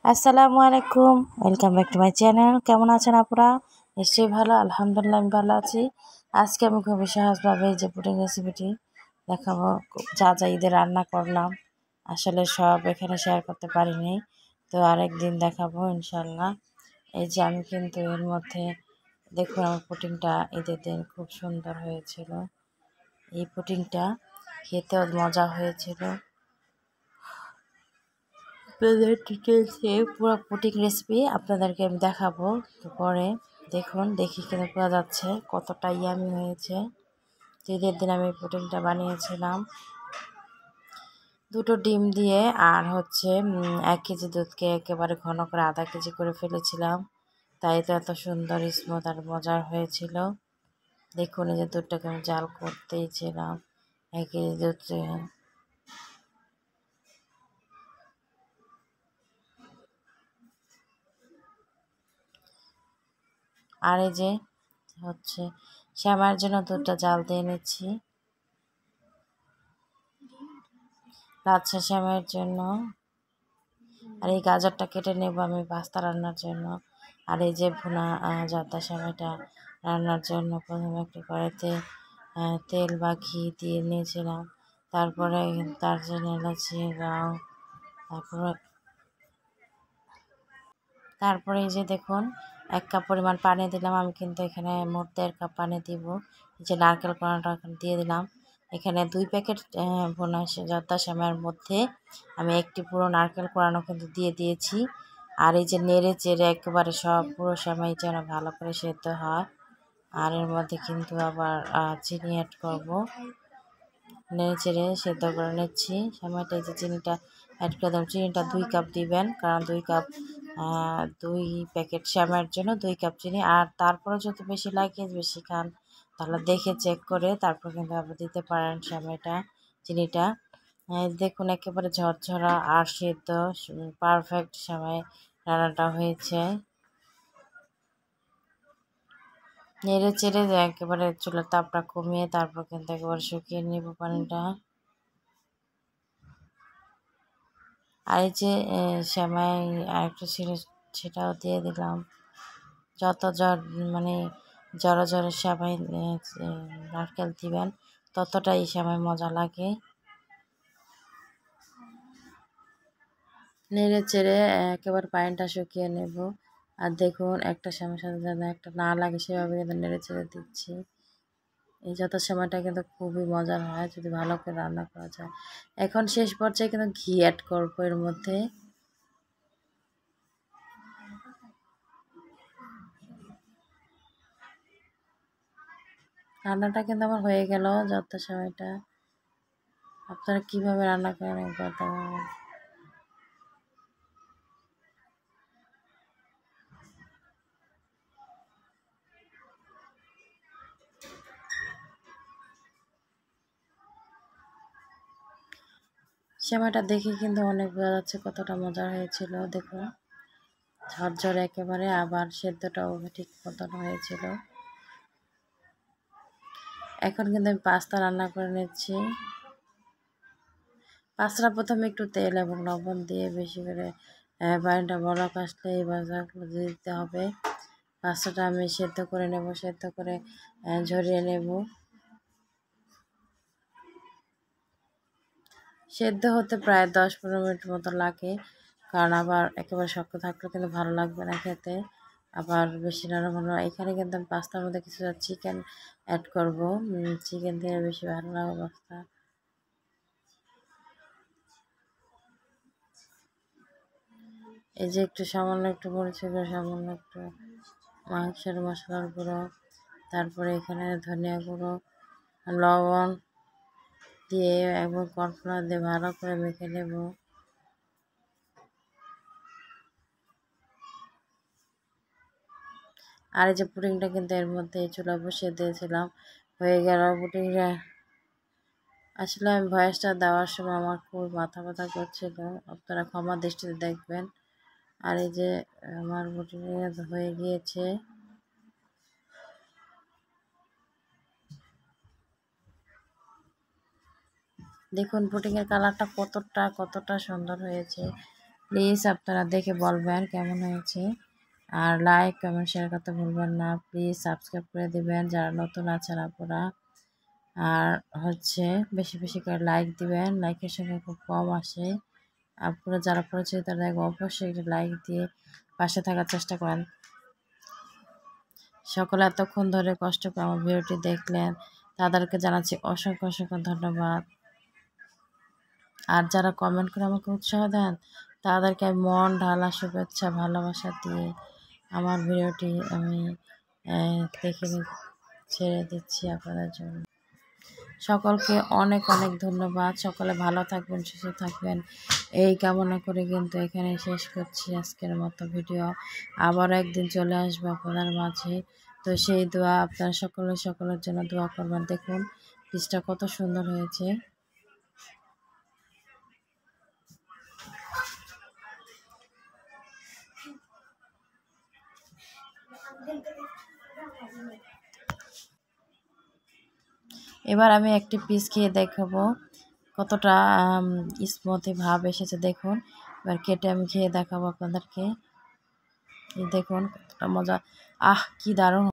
আসসালামু আলাইকুম, welcome back to my channel. কেমন আছেন আপুরা? নিশ্চয়ই ভালো, আলহামদুলিল্লাহ আমি ভালো আছি। আজকে আমি খুবই সহজভাবে যে পুডিং রেসিপিটি দেখাবো, যা যা ঈদে রান্না করলাম আসলে সব এখানে শেয়ার করতে পারিনি, তো আরেকদিন দেখাবো ইনশাল্লাহ। এই যে আমি কিন্তু এর মধ্যে দেখুন আমার পুডিংটা ঈদের দিন খুব সুন্দর হয়েছিল। এই পুডিংটা খেতেও মজা হয়েছিল। ডিটেলসে পুরো পুডিং রেসিপি আপনাদেরকে আমি দেখাবো, তো পরে দেখুন, দেখি কিনে পাওয়া যাচ্ছে কতটা ইয়ামি হয়েছে। ঈদের দিন আমি পুডিংটা বানিয়েছিলাম 2টো ডিম দিয়ে, আর হচ্ছে 1 কেজি দুধকে একেবারে ঘন করে আধা কেজি করে ফেলেছিলাম, তাই তো এত সুন্দর স্মুথ আর মজার হয়েছিল। দেখুন এই যে দুধটাকে আমি জাল করতেই ছিলাম 1 কেজি দুধ। আর এই যে হচ্ছে শ্যামার জন্য দুধটা জাল দিয়ে নিচ্ছি, লাচ্ছা শ্যামের জন্য। আর এই গাজরটা কেটে নেব আমি পাস্তা রান্নার জন্য। আর এই যে ভুনা জর্দা শ্যামাটা রান্নার জন্য প্রথমে একটি কড়াইতে তেল বা ঘি দিয়ে নিয়েছিলাম, তারপরে দারচিনি এলাচি রাও, তারপরে এই যে দেখুন 1 কাপ পরিমাণ পানি দিলাম। আমি কিন্তু এখানে মোট 1.5 কাপ পানি দিব। এই যে নারকেল কোড়াটা দিয়ে দিলাম। এখানে 2 প্যাকেট ভুনা জর্দা শ্যামার মধ্যে আমি একটি পুরো নারকেল কোড়ানো কিন্তু দিয়ে দিয়েছি। আর এই যে নেড়ে চেড়ে একেবারে সব পুরো শ্যামাই যেন ভালো করে সেদ্ধ হয়। আর এর মধ্যে কিন্তু আবার চিনি অ্যাড করব। নেড়ে চেড়ে সেদ্ধ করে নিচ্ছি শ্যামাটা। এই যে চিনিটা অ্যাড করে দিলাম। চিনিটা 2 কাপ দিবেন, কারণ 2 প্যাকেট শ্যামার জন্য 2 কাপ চিনি। আর তারপরে যদি বেশি লাগে, বেশি খান, তাহলে দেখে চেক করে তারপর কিন্তু আবার দিতে পারেন শ্যামাটা, চিনিটা। দেখুন একেবারে ঝরঝরা আর সেদ্ধ পারফেক্ট শ্যামাই রান্নাটা হয়েছে। নেড়ে চেড়ে একেবারে চুলার তাপটা কমিয়ে তারপর কিন্তু একেবারে শুকিয়ে নিব পানিটা। আর এই যে সেমাই আরেকটু ছিল, সেটাও দিয়ে দিলাম। যত মানে জড়ো জড়ো সেমাই নারকেল দিবেন, ততটাই সেমাই মজা লাগে। নেড়ে চেড়ে একেবারে পানিটা শুকিয়ে নেব। আর দেখুন একটা সেমাইয়ের সাথে যেন একটা না লাগে সেভাবে কিন্তু নেড়ে চেড়ে দিচ্ছি। এই যত সময়টা কিন্তু খুবই মজার হয় যদি ভালো করে রান্না করা যায়। এখন শেষ পর্যায়ে কিন্তু ঘি অ্যাড করবো এর মধ্যে। রান্নাটা কিন্তু আমার হয়ে গেল যত সময়টা। আপনারা কিভাবে রান্না করেন একবার দেখাবেন। সেমাইটা দেখে কিন্তু অনেক বোঝা যাচ্ছে কতটা মজার হয়েছিল। দেখুন ঝরঝর একেবারে, আবার সেদ্ধটাও ঠিক মতন হয়েছিল। এখন কিন্তু আমি পাস্তা রান্না করে নিচ্ছি। পাস্তাটা প্রথমে একটু তেল এবং লবণ দিয়ে বেশি করে পানিটা বলক আসলে এই ভাজাগুলো দিয়ে দিতে হবে। পাস্তাটা আমি সেদ্ধ করে নেব, সেদ্ধ করে ঝরিয়ে নেব। সেদ্ধ হতে প্রায় 10-15 মিনিট মতো লাগে, কারণ আবার একেবারে শক্ত থাকলে কিন্তু ভালো লাগবে না খেতে, আবার বেশি নরম হলো। এখানে কিন্তু আমি পাস্তার মধ্যে কিছুটা চিকেন অ্যাড করব, চিকেন দিয়ে বেশি ভালো লাগে পাস্তা। এই যে একটু সামান্য একটু মরিচের গুঁড়ো, সামান্য একটু মাংসের মশলার গুঁড়ো, তারপরে এখানে ধনিয়া গুঁড়ো, লবণ দিয়ে এবং কর্নফ্লাওয়ার দিয়ে ভালো করে মেখে নেব। আর এই যে পুডিংটা কিন্তু এর মধ্যে চুলা বসিয়ে দিয়েছিলাম, হয়ে গেল পুডিংটা। আসলে আমি ভয়েসটা দেওয়ার সময় আমার খুব মাথা ব্যথা করছিল, আপনারা ক্ষমা দৃষ্টিতে দেখবেন। আর এই যে আমার পুডিং হয়ে গিয়েছে। দেখুন পুডিংয়ের কালারটা কতটা সুন্দর হয়েছে। প্লিজ আপনারা দেখে বলবেন কেমন হয়েছে। আর লাইক কমেন্ট শেয়ার করতে ভুলবেন না। প্লিজ সাবস্ক্রাইব করে দিবেন যারা নতুন আছেন আপনারা। আর হচ্ছে বেশি বেশি করে লাইক দিবেন, লাইকের সংখ্যা খুব কম আসে। আপনারা যারা পরিচিত তারা অবশ্যই একটি লাইক দিয়ে পাশে থাকার চেষ্টা করেন। সকলে এতক্ষণ ধরে কষ্ট করে আমার ভিডিওটি দেখলেন, তাদেরকে জানাচ্ছি অসংখ্য অসংখ্য ধন্যবাদ। আর যারা কমেন্ট করে আমাকে উৎসাহ দেন তাদেরকে আমি মন ঢালা শুভেচ্ছা ভালোবাসা দিয়ে আমার ভিডিওটি আমি দেখে ছেড়ে দিচ্ছি আপনাদের জন্য। সকলকে অনেক অনেক ধন্যবাদ। সকলে ভালো থাকবেন, সুস্থ থাকবেন এই কামনা করে কিন্তু এখানে শেষ করছি আজকের মতো ভিডিও। আবার একদিন চলে আসবো আপনাদের মাঝে। তো সেই দোয়া আপনারা সকলের জন্য দোয়া করবেন। দেখুন পিসটা কত সুন্দর হয়েছে। এবার আমি একটি পিস খেয়ে দেখাবো কতটা স্মুথি ভাব এসেছে। দেখুন এবার কেটে আমি খেয়ে দেখাবো আপনাদেরকে। দেখুন কতটা মজা, কি দারুণ।